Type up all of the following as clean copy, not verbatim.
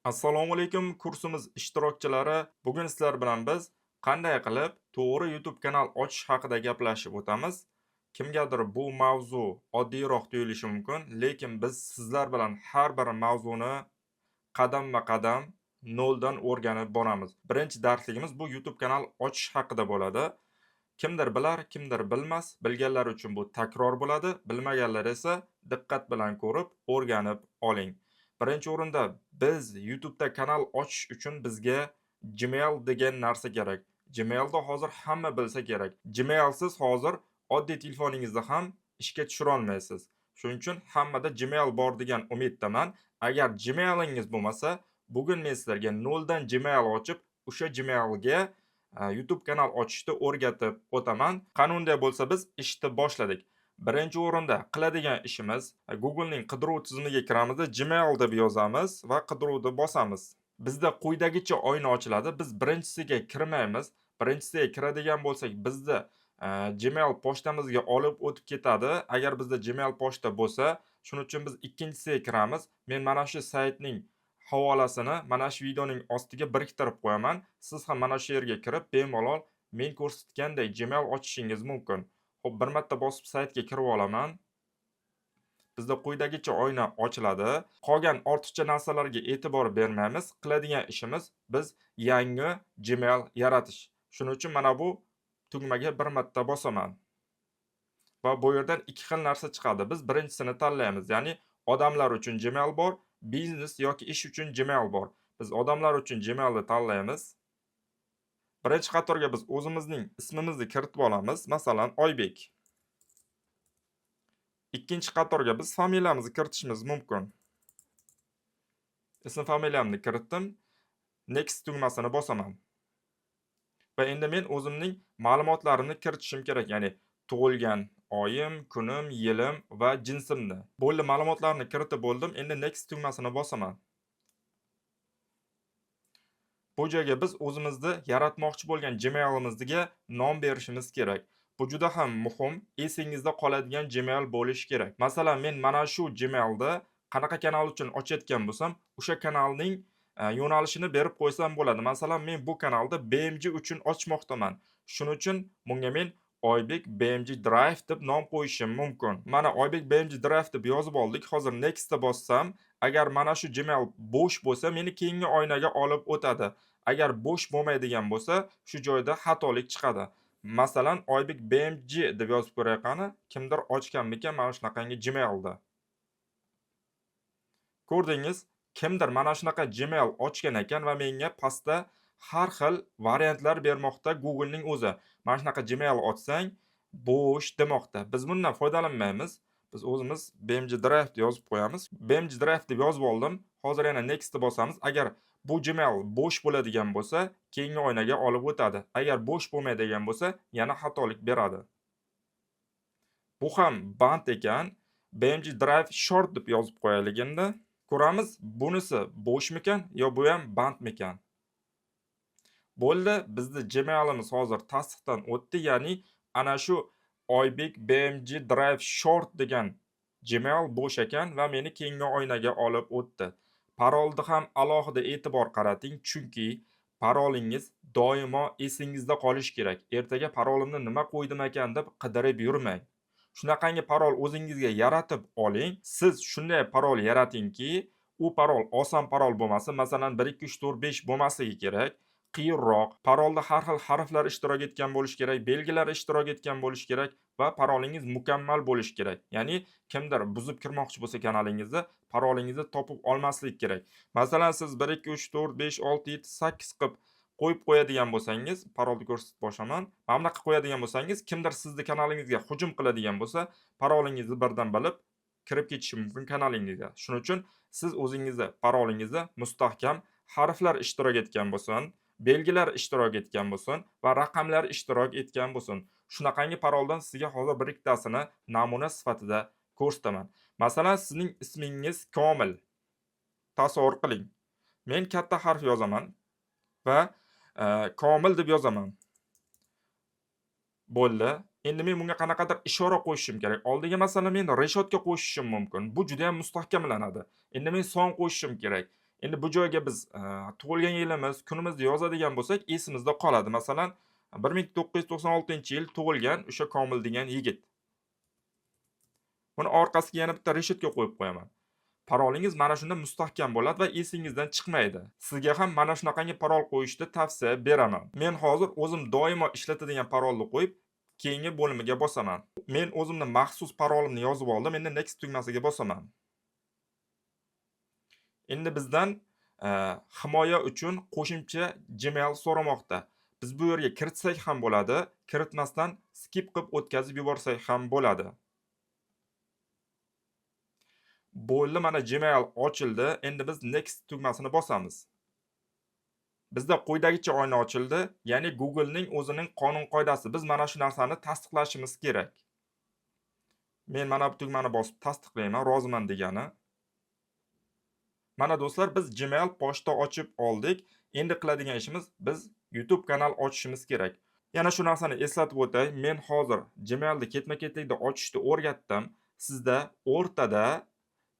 Assalomu alaykum kursimiz ishtirokchilari. Bugun sizlar bilan biz qanday qilib to'g'ri YouTube kanal ochish haqida gaplashib o'tamiz. Kimgadir bu mavzu oddiyroq tuyulishi mumkin, lekin biz sizlar bilan har bir mavzuni qadam-qadam noldan o'rganib boramiz. Birinchi darsligimiz bu YouTube kanal ochish haqida bo'ladi. Kimdir bilar, kimdir bilmas. Bilganlar uchun bu takror bo'ladi, bilmaganlar esa diqqat bilan ko'rib, o'rganib oling. Birinchi o'rinda biz YouTube'da kanal ochish uchun bizga Gmail degan narsa kerak. Gmailni hozir hamma bilsa kerak. Gmailsiz hozir oddiy telefoningizda ham ishga tushira olmaysiz. Shuning uchun hammada Gmail bor degan umiddaman. Agar Gmailingiz bo'lmasa, bugun men sizlarga noldan Gmail ochib, o'sha Gmailga YouTube kanal ochishni o'rgatib o'taman. Qanunday bo'lsa biz ishni boshladik. Birinchi o'rinda qiladigan ishimiz Google'ning qidiruv tizimiga kiramiz, Gmail deb yozamiz va qidiruvni bosamiz. Bizda quyidagicha oyna ochiladi. Biz birinchisiga kirmaymiz. Birinchisiga kiradigan bo'lsak, bizni Gmail pochtamizga olib o'tib ketadi. Agar bizda Gmail pochta bo'lsa, shuning uchun biz ikkinchisiga kiramiz. Men mana shu saytning havolasini mana shu videoning ostiga biriktirib qo'yaman. Siz ham mana shu yerga kirib, bemalol men ko'rsatganday Gmail ochishingiz mumkin. Xo'p, bir marta bosib saytga kirib olaman. Bizda quyidagicha oyna ochiladi. Qolgan ortiqcha narsalarga e'tibor bermaymiz. Qiladigan ishimiz biz yangi Gmail yaratish. Shuning uchun mana bu tugmaga bir marta bosaman. Va bu yerdan ikki xil narsa chiqadi. Biz birinchisini tanlaymiz. Ya'ni odamlar uchun Gmail bor, biznes yoki ish uchun Gmail bor. Biz odamlar uchun Gmailni tanlaymiz. Birinchi qatorga biz o'zimizning ismimizni kiritib olamiz. Masalan, Oybek. Ikkinchi qatorga biz familiyamizni kiritishimiz mumkin. Ism familiyamni kiritdim. Next tugmasini bosaman. Va endi men o'zimning ma'lumotlarimni kiritishim kerak. Ya'ni tug'ilgan oyim, kunim, yilim va jinsimni. Bo'ldi, ma'lumotlarni kiritib bo'ldim. Endi next tugmasini bosaman. Bu joyga biz o'zimizni yaratmoqchi bo'lgan Gmail'imizga nom berishimiz kerak. Bu juda ham muhim, esingizda qoladigan Gmail bo'lishi kerak. Masalan, men mana shu Gmail'da qanaqa kanal uchun ochayotgan bo'lsam, o'sha kanalning yo'nalishini berib qo'ysam bo'ladi. Masalan, men bu kanalda BMG uchun ochmoqdaman. Shuning uchun bunga men Oybek BMG Drive deb nom qo'yishim mumkin. Mana Oybek BMG Drive deb yozib oldik. Hozir next ga bossam, agar mana shu Gmail bo'sh bo'lsa, meni keyingi oynaga olib o'tadi. Agar bo'sh bo'lmaydigan bo'lsa, shu joyda xatolik chiqadi. Masalan, Oybek BMG deb yozib ko'ray qani, kimdir ochganmikan mana shunaqangi Gmailda. Ko'rdingiz, kimdir mana shunaqa Gmail ochgan ekan va menga pastda har xil variantlar bermoqda Google'ning o'zi. Mana shunaqa Gmail ochsang, bo'sh demoqda. Biz bundan foydalanmaymiz. Biz o'zimiz BMG Drive deb yozib qo'yamiz. BMG Drive deb yozib oldim. Hozir yana next ni bosamiz. Agar bu Gmail bo'sh bo'ladigan bo'lsa, keyingi oynaga olib o'tadi. Agar bo'sh bo'lmaydigan bo'lsa, yana xatolik beradi. Bu ham band ekan. BMG Drive Short deb yozib qo'yaylik endi. Ko'ramiz, bunisi bo'shmikan yo bu ham bandmikan. Bo'ldi, bizni Gmailimiz hozir tasdiqdan o'tdi, ya'ni ana shu Oybek BMG Drive Short degan Gmail bo'sh ekan va meni keyingi oynaga olib o'tdi. Parolni ham alohida e'tibor qarating, chunki parolingiz doimo esingizda qolishi kerak. Ertaga parolimni nima qo'ydim ekan deb qidirib yurmang. Shunaqangi parol o'zingizga yaratib oling. Siz shunday parol yaratingki, u parol oson parol bo'lmasin. Masalan, 1 2 3 4 5 bo'lmasligi kerak. Qiyinroq, parolda har xil harflar ishtirok etgan bo'lishi kerak, belgilar ishtirok etgan bo'lishi kerak va parolingiz mukammal bo'lishi kerak. Ya'ni kimdir buzib kirmoqchi bo'lsa kanalingizni, parolingizni topib olmasligi kerak. Masalan, siz 1 2 3 4 5 6 7 8 qilib qo'yib qo'yadigan bo'lsangiz, parolni ko'rsatib boshlaman. Mana bunaqa qo'yadigan bo'lsangiz, kimdir sizni kanalingizga hujum qiladigan bo'lsa, parolingizni birdan bilib kirib ketishi mumkin kanalingizga. Shuning uchun siz o'zingizni parolingizni mustahkam harflar ishtirok etgan bo'lsin, belgilar ishtirok etgan bo'lsin va raqamlar ishtirok etgan bo'lsin. Shunaqangi paroldan sizga hozir bir ikkitasini namuna sifatida ko'rsataman. Masalan, sizning ismingiz Komil. Tasavvur qiling. Men katta harf yozaman va Komil deb yozaman. Bo'ldi. Endi men bunga qanaqadir ishora qo'yishim kerak. Oldiga masalan men reshotka qo'shishim mumkin. Bu juda ham mustahkamlanadi. Endi men son qo'shishim kerak. Endi bu joyga biz tug'ilgan yilimiz, kunimizni yozadigan bo'lsak, esimizda qoladi. Masalan, 1996-yil tug'ilgan o'sha Komil degan yigit. Buni orqasiga yana bitta reshetka qo'yib qo'yaman. Parolingiz mana shunda mustahkam bo'ladi va esingizdan chiqmaydi. Sizga ham mana shunaqangi parol qo'yishni tavsiya beraman. Men hozir o'zim doimo ishlatadigan parolni qo'yib, keyingi bo'limiga bosaman. Men o'zimning maxsus parolimni yozib oldim. Endi next tugmasiga bosaman. Endi bizdan himoya uchun qo'shimcha Gmail so'ramoqda. Biz bu yerga kiritsak ham bo'ladi, kiritmasdan skip qilib o'tkazib yuborsak ham bo'ladi. Bo'ldi, mana Gmail ochildi. Endi biz next tugmasini bosamiz. Bizda quyidagicha oyna ochildi, ya'ni Google'ning o'zining qonun-qoidasi. Biz mana shu narsani tasdiqlashimiz kerak. Men mana bu tugmani bosib tasdiqlayman, roziman degani. Mana do'stlar, biz Gmail pochta ochib oldik. Endi qiladigan ishimiz biz YouTube kanal ochishimiz kerak. Yana shu narsani eslatib o'tay, men hozir Gmailni ketma-ketlikda ochishni o'rgatdim. Sizda o'rtada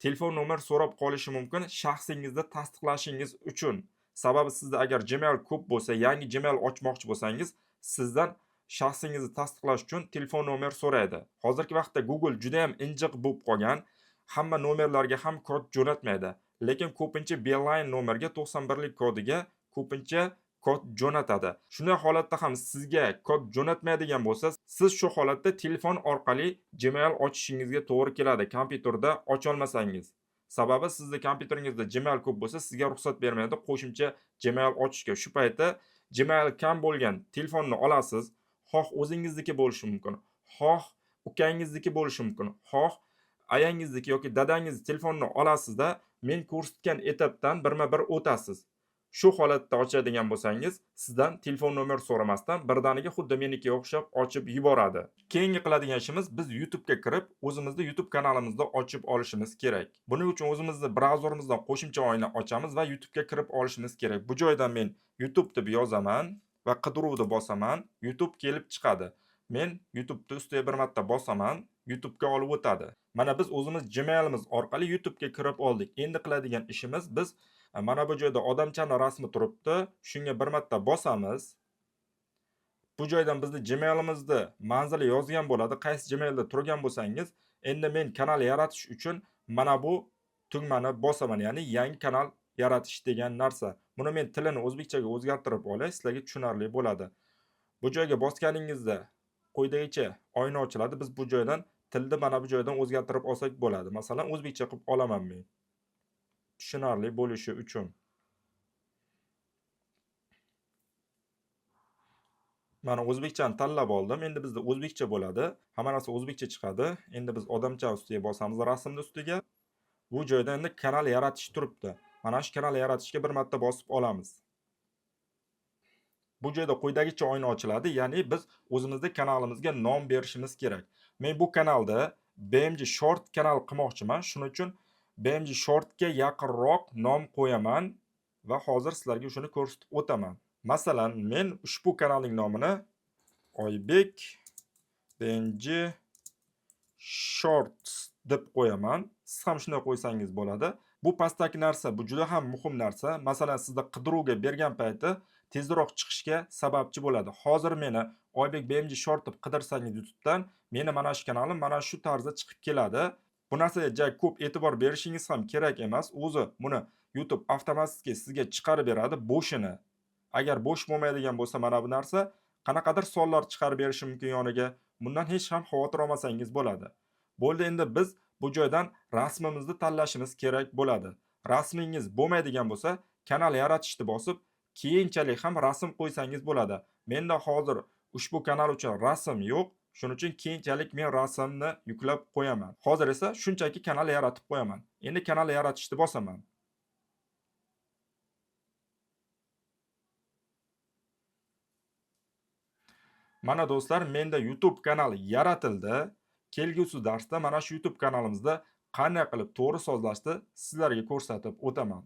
telefon nomer so'rab qolishi mumkin shaxsingizni tasdiqlashingiz uchun. Sababi sizda agar Gmail ko'p bo'lsa, yangi Gmail ochmoqchi bo'lsangiz, sizdan shaxsingizni tasdiqlash uchun telefon nomer so'raydi. Hozirgi vaqtda Google juda ham injiq bo'lib qolgan. Hamma nomerlarga ham kod jo'natmaydi. Lekin ko'pincha Beeline nomerga 91 lik kodiga ko'pincha kod jo'natadi. Shunday holatda ham sizga kod jo'natmaydigan bo'lsa, siz shu holatda telefon orqali Gmail ochishingizga to'g'ri keladi, kompyuterda ocha olmasangiz. Sababi sizning kompyuteringizda Gmail ko'p bo'lsa, sizga ruxsat bermaydi qo'shimcha Gmail ochishga. Shu paytda Gmail kam bo'lgan telefonni olasiz, xoh o'zingizniki bo'lishi mumkin, xoh ukangizniki bo'lishi mumkin, xoh ayangizniki yoki dadangiz telefonini olasizda, men ko'rsatgan etapdan birma-bir o'tasiz. Shu holatda ochadigan bo'lsangiz, sizdan telefon nomer so'ramasdan birdaniga xuddi menikiga o'xshab ochib yuboradi. Keyingi qiladigan ishimiz biz YouTube ga kirib, o'zimizni YouTube kanalimizni ochib olishimiz kerak. Buning uchun o'zimizni brauzerimizdan qo'shimcha oyna ochamiz va YouTube ga kirib olishimiz kerak. Bu joydan men YouTube deb yozaman va qidiruvni bosaman. YouTube kelib chiqadi. Men YouTube'da ustiga bir marta bosaman, YouTube ga olib o'tadi. Mana biz o'zimiz Gmailimiz orqali YouTube ga kirib oldik. Endi qiladigan ishimiz biz mana bu joyda odamchani rasmi turibdi. Shunga bir marta bosamiz. Bu joydan bizni Gmailimizni manzili yozgan bo'ladi. Qaysi Gmailda turgan bo'lsangiz, endi men kanal yaratish uchun mana bu tugmani bosaman, ya'ni yangi kanal yaratish degan narsa. Buni men tilini o'zbekchaga o'zgartirib olay, sizlarga tushunarli bo'ladi. Bu joyga bosganingizda quyidagicha oyna ochiladi. Biz bu joydan tilni mana bu joydan o'zgartirib olsak bo'ladi. Masalan, o'zbekcha qilib olaman men. Tushunarli bo'lishi uchun. Mana o'zbekchani tanlab oldim. Endi bizda o'zbekcha bo'ladi. Hamma narsa o'zbekcha chiqadi. Endi biz odamcha ustiga bosamiz, rasmni ustiga. Bu joyda endi kanal yaratish turibdi. Mana shu kanal yaratishga bir marta bosib olamiz. Bu joyda quyidagicha oyna ochiladi, ya'ni biz o'zimizning kanalimizga nom berishimiz kerak. Men bu kanalda BMG Short kanal qilmoqchiman. Shuning uchun BMG Shortga yaqinroq nom qo'yaman va hozir sizlarga shuni ko'rsatib o'taman. Masalan, men ushbu kanalning nomini Oybek BMG Shorts deb qo'yaman. Siz ham shunday qo'ysangiz bo'ladi. Bu pastdagi narsa, bu juda ham muhim narsa. Masalan, sizda qidiruvga bergan payti tezroq chiqishga sababchi bo'ladi. Hozir meni Oybek BMG Short deb qidirsangiz YouTube'dan, meni mana shu kanalim mana shu tarzda chiqib keladi. Bu narsaga juda ko'p e'tibor berishingiz ham kerak emas. O'zi buni YouTube avtomatik sizga chiqarib beradi bo'shini. Agar bo'sh bo'lmaydigan bo'lsa mana bu narsa qanaqadir sonlar chiqarib berishi mumkin yoniga. Bundan hech ham xavotir olmasangiz bo'ladi. Bo'ldi, endi biz bu joydan rasmimizni tanlashimiz kerak bo'ladi. Rasmingiz bo'lmaydigan bo'lsa, kanal yaratishni bosib, keyinchalik ham rasm qo'ysangiz bo'ladi. Menda hozir ushbu kanal uchun rasm yo'q. Shuning uchun keyinchalik men rasmni yuklab qo'yaman. Hozir esa shunchaki kanal yaratib qo'yaman. Endi kanal yaratishni bosaman. Mana do'stlar, menda YouTube kanali yaratildi. Kelgusi darsda mana shu YouTube kanalimizda qanday qilib to'g'ri sozlashni sizlarga ko'rsatib o'taman.